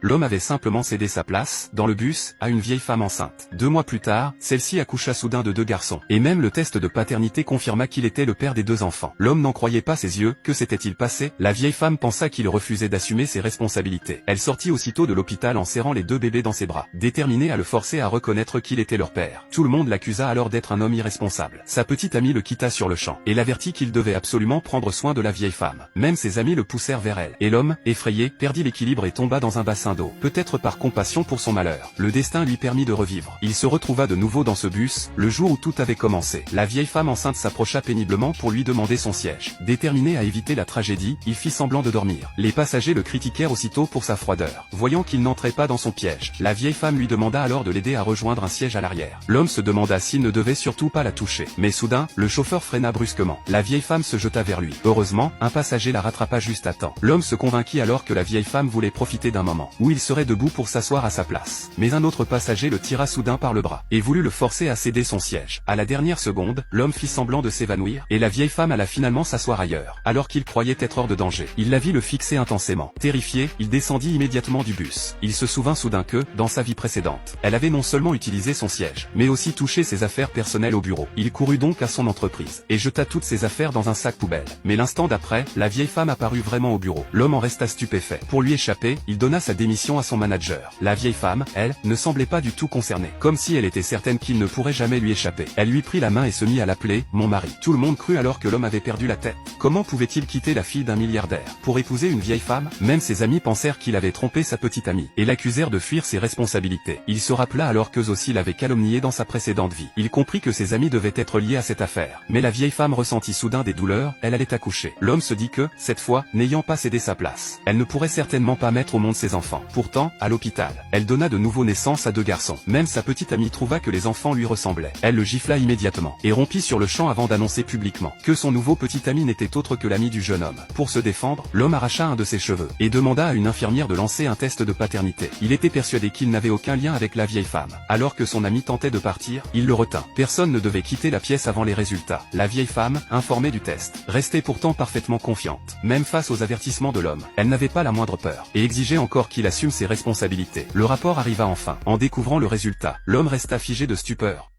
l'homme avait simplement cédé sa place, dans le bus, à une vieille femme enceinte. 2 mois plus tard, celle-ci accoucha soudain de 2 garçons. Et même le test de paternité confirma qu'il était le père des 2 enfants. L'homme n'en croyait pas ses yeux, que s'était-il passé? La vieille femme pensa qu'il refusait d'assumer ses responsabilités. Elle sortit aussitôt de l'hôpital en serrant les 2 bébés dans ses bras, déterminée à le forcer à reconnaître qu'il était leur père. Tout le monde l'accusa alors d'être un homme irresponsable. Sa petite amie le quitta sur le champ, et l'avertit qu'il devait absolument prendre soin de la vieille femme. Même ses amis le poussèrent vers elle. Et l'homme, effrayé, perdit l'équilibre et tomba dans un bassin d'eau. Peut-être par compassion pour son malheur, le destin lui permit de revivre. Il se retrouva de nouveau dans ce bus, le jour où tout avait commencé. La vieille femme enceinte s'approcha péniblement pour lui demander son siège. Déterminé à éviter la tragédie, il fit semblant de dormir. Les passagers le critiquèrent aussitôt pour sa froideur. Voyant qu'il n'entrait pas dans son piège, la vieille femme lui demanda alors de l'aider à rejoindre un siège à l'arrière. L'homme se demanda s'il ne devait surtout pas la toucher. Mais soudain, le chauffeur freina brusquement. La vieille femme se jeta vers lui. Heureusement, un passager la rattrapa juste à temps. L'homme se convainquit alors que la vieille femme voulait profiter d'un moment où il serait debout pour s'asseoir à sa place. Mais un autre passager le tira soudain par le bras et voulut le forcer à céder son siège. À la dernière seconde, l'homme fit semblant de s'évanouir et la vieille femme alla finalement s'asseoir ailleurs, alors qu'il croyait être hors de danger. Il la vit le fixer intensément. Terrifié, il descendit immédiatement du bus. Il se souvint soudain que, dans sa vie précédente, elle avait non seulement utilisé son siège, mais aussi touché ses affaires personnelles au bureau. Il courut donc à son entreprise et jeta toutes ses affaires dans un sac poubelle. Mais l'instant d'après, la vieille femme apparut vraiment au bureau. L'homme en resta stupéfait. Pour lui échapper, il donna sa démission à son manager. La vieille femme, elle, ne semblait pas du tout concernée, comme si elle était certaine qu'il ne pourrait jamais lui échapper. Elle lui prit la main et se mit à l'appeler « mon mari ». Tout le monde crut alors que l'homme avait perdu la tête. Comment pouvait-il quitter la fille d'un milliardaire pour épouser une vieille femme? Même ses amis pensèrent qu'il avait trompé sa petite amie et l'accusèrent de fuir ses responsabilités. Il se rappela alors qu'eux aussi l'avaient calomnié dans sa précédente vie. Il comprit que ses amis devaient être liés à cette affaire. Mais la vieille femme ressentit soudain des douleurs, elle allait accoucher. L'homme se dit que, cette fois, n'ayant pas cédé sa place, elle ne pourrait certainement pas mettre au monde ses enfants. Pourtant, à l'hôpital, elle donna de nouveau naissance à 2 garçons. Même sa petite amie trouva que les enfants lui ressemblaient. Elle le gifla immédiatement et rompit sur le champ avant d'annoncer publiquement que son nouveau petit ami n'était autre que l'ami du jeune homme. Pour se défendre, l'homme arracha un de ses cheveux et demanda à une infirmière de lancer un test de paternité. Il était persuadé qu'il n'avait aucun lien avec la vieille femme. Alors que son ami tentait de partir, il le retint. Personne ne devait quitter la pièce avant les résultats. La vieille femme, informée du test, restait pourtant parfaitement confiante. Même face aux avertissements de l'homme, elle n'avait pas la moindre peur et exigeait encore qu'il assume ses responsabilités. Le rapport arriva enfin. En découvrant le résultat, l'homme resta figé de stupeur.